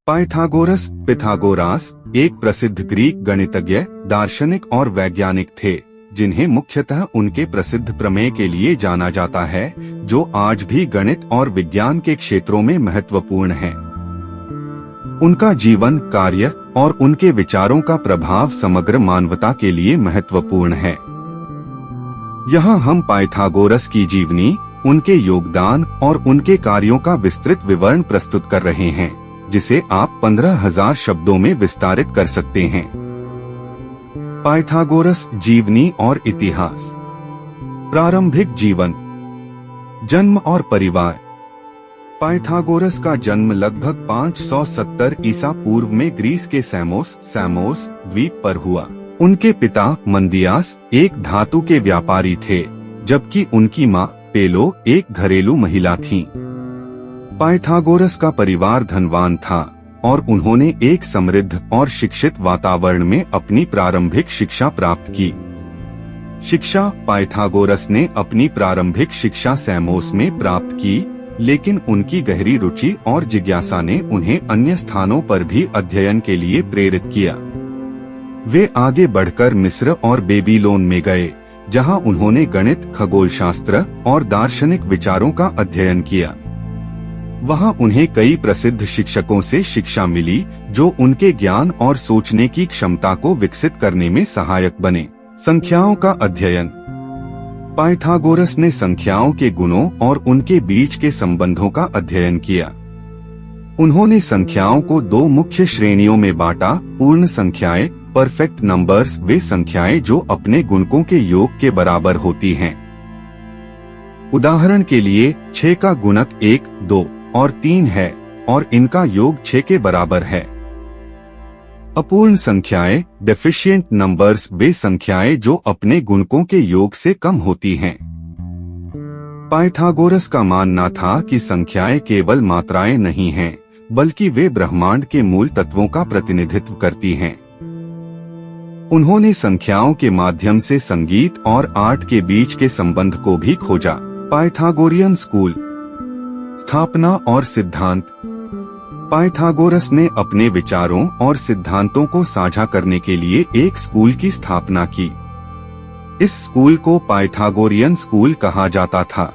Pythagoras पिथागोरास एक प्रसिद्ध Greek गणितज्ञ, दार्शनिक और वैज्ञानिक थे, जिन्हें मुख्यतः उनके प्रसिद्ध प्रमेय के लिए जाना जाता है, जो आज भी गणित और विज्ञान के क्षेत्रों में महत्वपूर्ण है। उनका जीवन, कार्य और उनके विचारों का प्रभाव समग्र मानवता के लिए महत्वपूर्ण है। यहाँ हम पाइथागोरस की जीवनी, उनके योगदान और उनके कार्यों का विस्तृत विवरण प्रस्तुत कर रहे हैं, जिसे आप 15,000 शब्दों में विस्तारित कर सकते हैं। पाइथागोरस जीवनी और इतिहास। प्रारंभिक जीवन, जन्म और परिवार। पाइथागोरस का जन्म लगभग 570 ईसा पूर्व में ग्रीस के सैमोस द्वीप पर हुआ। उनके पिता मंदियास एक धातु के व्यापारी थे, जबकि उनकी मां पेलो एक घरेलू महिला थीं। पाइथागोरस का परिवार धनवान था और उन्होंने एक समृद्ध और शिक्षित वातावरण में अपनी प्रारंभिक शिक्षा प्राप्त की। शिक्षा। पाइथागोरस ने अपनी प्रारंभिक शिक्षा सैमोस में प्राप्त की, लेकिन उनकी गहरी रुचि और जिज्ञासा ने उन्हें अन्य स्थानों पर भी अध्ययन के लिए प्रेरित किया। वे आगे बढ़कर मिस्र और बेबीलोन में गए, जहां उन्होंने गणित, खगोलशास्त्र और दार्शनिक विचारों का अध्ययन किया। वहां उन्हें कई प्रसिद्ध शिक्षकों से शिक्षा मिली, जो उनके ज्ञान और सोचने की क्षमता को विकसित करने में सहायक बने। संख्याओं का अध्ययन। पाइथागोरस ने संख्याओं के गुणों और उनके बीच के संबंधों का अध्ययन किया। उन्होंने संख्याओं को दो मुख्य श्रेणियों में बांटा: पूर्ण संख्याएं, परफेक्ट नंबर्स, वे संख्याएं जो अपने गुणकों के योग के बराबर होती हैं। उदाहरण के लिए 6 का गुणक 1, 2 और 3 है और इनका योग 6 के बराबर है। अपूर्ण संख्याएं, डेफिशिएंट नंबर्स, वे संख्याएं जो अपने गुणकों के योग से कम होती हैं। पाइथागोरस का मानना था कि संख्याएं केवल मात्राएं नहीं हैं, बल्कि वे ब्रह्मांड के मूल तत्वों का प्रतिनिधित्व करती हैं। उन्होंने संख्याओं के माध्यम से संगीत और आर्ट के बीच के संबंध को भी खोजा। Pythagorean school. स्थापना और सिद्धांत। पाइथागोरस ने अपने विचारों और सिद्धांतों को साझा करने के लिए एक स्कूल की स्थापना की। इस स्कूल को पाइथागोरियन स्कूल कहा जाता था।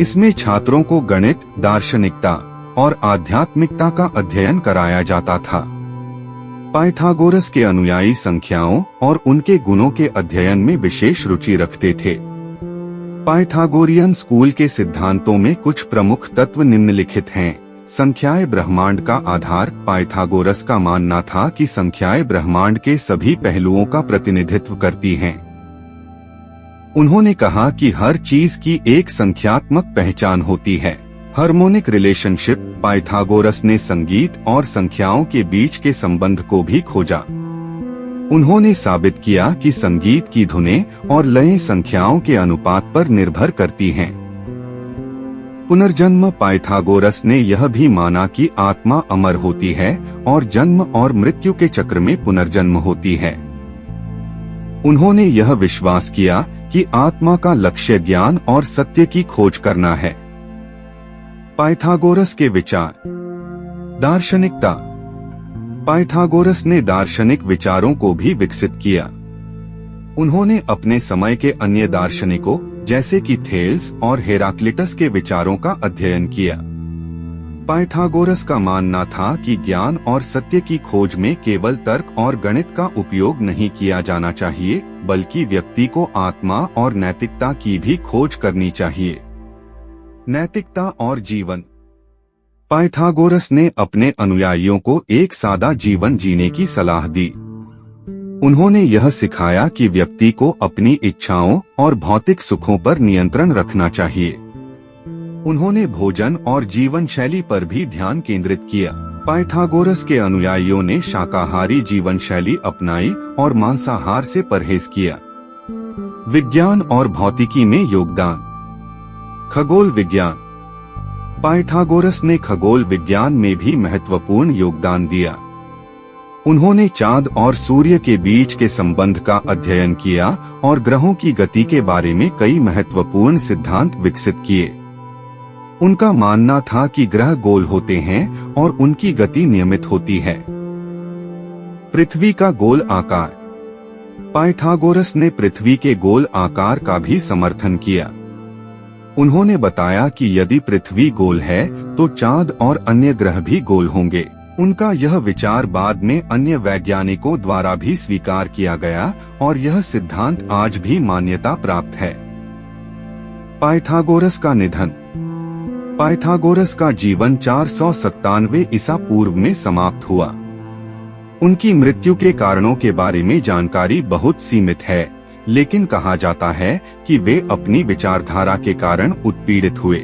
इसमें छात्रों को गणित, दार्शनिकता और आध्यात्मिकता का अध्ययन कराया जाता था। पाइथागोरस के अनुयायी संख्याओं और उनके गुणों के अध्ययन में विशेष रुचि रखते थे। पाइथागोरियन स्कूल के सिद्धांतों में कुछ प्रमुख तत्व निम्नलिखित हैं। संख्याएं ब्रह्मांड का आधार। पाइथागोरस का मानना था कि संख्याएं ब्रह्मांड के सभी पहलुओं का प्रतिनिधित्व करती हैं। उन्होंने कहा कि हर चीज की एक संख्यात्मक पहचान होती है। Harmonic relationship. पाइथागोरस ने संगीत और संख्याओं के बीच के संबंध को भी खोजा। उन्होंने साबित किया कि संगीत की धुनें और लयें संख्याओं के अनुपात पर निर्भर करती हैं। पुनर्जन्म। पाइथागोरस ने यह भी माना कि आत्मा अमर होती है और जन्म और मृत्यु के चक्र में पुनर्जन्म होती है। उन्होंने यह विश्वास किया कि आत्मा का लक्ष्य ज्ञान और सत्य की खोज करना है। पाइथागोरस के विचार। दार्शनिकता। पाइथागोरस ने दार्शनिक विचारों को भी विकसित किया। उन्होंने अपने समय के अन्य दार्शनिकों जैसे कि थेल्स और हेराक्लिटस के विचारों का अध्ययन किया। पाइथागोरस का मानना था कि ज्ञान और सत्य की खोज में केवल तर्क और गणित का उपयोग नहीं किया जाना चाहिए, बल्कि व्यक्ति को आत्मा और नैतिकता की भी खोज करनी चाहिए। नैतिकता और जीवन। पाइथागोरस ने अपने अनुयायियों को एक सादा जीवन जीने की सलाह दी। उन्होंने यह सिखाया कि व्यक्ति को अपनी इच्छाओं और भौतिक सुखों पर नियंत्रण रखना चाहिए। उन्होंने भोजन और जीवन शैली पर भी ध्यान केंद्रित किया। पाइथागोरस के अनुयायियों ने शाकाहारी जीवन शैली अपनाई और मांसाहार से परहेज किया। विज्ञान और भौतिकी में योगदान। खगोल विज्ञान। पाइथागोरस ने खगोल विज्ञान में भी महत्वपूर्ण योगदान दिया। उन्होंने चांद और सूर्य के बीच के संबंध का अध्ययन किया और ग्रहों की गति के बारे में कई महत्वपूर्ण सिद्धांत विकसित किए। उनका मानना था कि ग्रह गोल होते हैं और उनकी गति नियमित होती है। पृथ्वी का गोल आकार। पाइथागोरस ने पृथ्वी के गोल आकार का भी समर्थन किया। उन्होंने बताया कि यदि पृथ्वी गोल है तो चांद और अन्य ग्रह भी गोल होंगे। उनका यह विचार बाद में अन्य वैज्ञानिकों द्वारा भी स्वीकार किया गया और यह सिद्धांत आज भी मान्यता प्राप्त है। पाइथागोरस का निधन। पाइथागोरस का जीवन 497 ईसा पूर्व में समाप्त हुआ। उनकी मृत्यु के कारणों के बारे में जानकारी बहुत सीमित है, लेकिन कहा जाता है कि वे अपनी विचारधारा के कारण उत्पीड़ित हुए।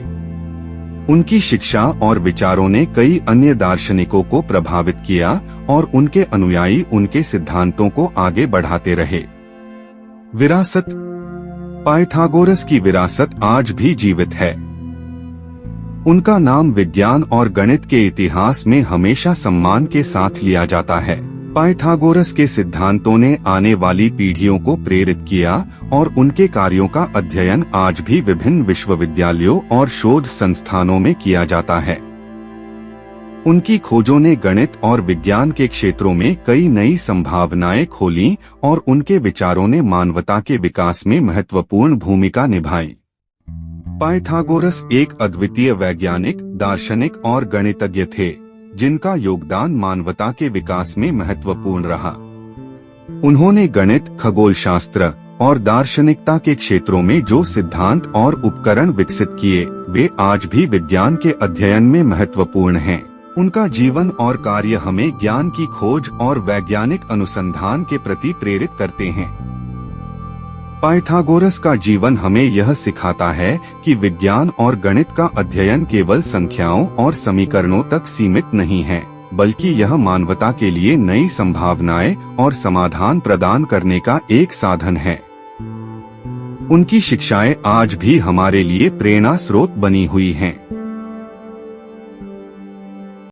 उनकी शिक्षा और विचारों ने कई अन्य दार्शनिकों को प्रभावित किया और उनके अनुयायी उनके सिद्धांतों को आगे बढ़ाते रहे। विरासत। पाइथागोरस की विरासत आज भी जीवित है। उनका नाम विज्ञान और गणित के इतिहास में हमेशा सम्मान के साथ लिया जाता है। पाइथागोरस के सिद्धांतों ने आने वाली पीढ़ियों को प्रेरित किया और उनके कार्यों का अध्ययन आज भी विभिन्न विश्वविद्यालयों और शोध संस्थानों में किया जाता है। उनकी खोजों ने गणित और विज्ञान के क्षेत्रों में कई नई संभावनाएं खोलीं और उनके विचारों ने मानवता के विकास में महत्वपूर्ण भूमिका निभाई। पाइथागोरस एक अद्वितीय वैज्ञानिक, दार्शनिक और गणितज्ञ थे, जिनका योगदान मानवता के विकास में महत्वपूर्ण रहा। उन्होंने गणित, खगोलशास्त्र और दार्शनिकता के क्षेत्रों में जो सिद्धांत और उपकरण विकसित किए, वे आज भी विज्ञान के अध्ययन में महत्वपूर्ण हैं। उनका जीवन और कार्य हमें ज्ञान की खोज और वैज्ञानिक अनुसंधान के प्रति प्रेरित करते हैं। पाइथागोरस का जीवन हमें यह सिखाता है कि विज्ञान और गणित का अध्ययन केवल संख्याओं और समीकरणों तक सीमित नहीं है, बल्कि यह मानवता के लिए नई संभावनाएं और समाधान प्रदान करने का एक साधन है। उनकी शिक्षाएं आज भी हमारे लिए प्रेरणा स्रोत बनी हुई हैं।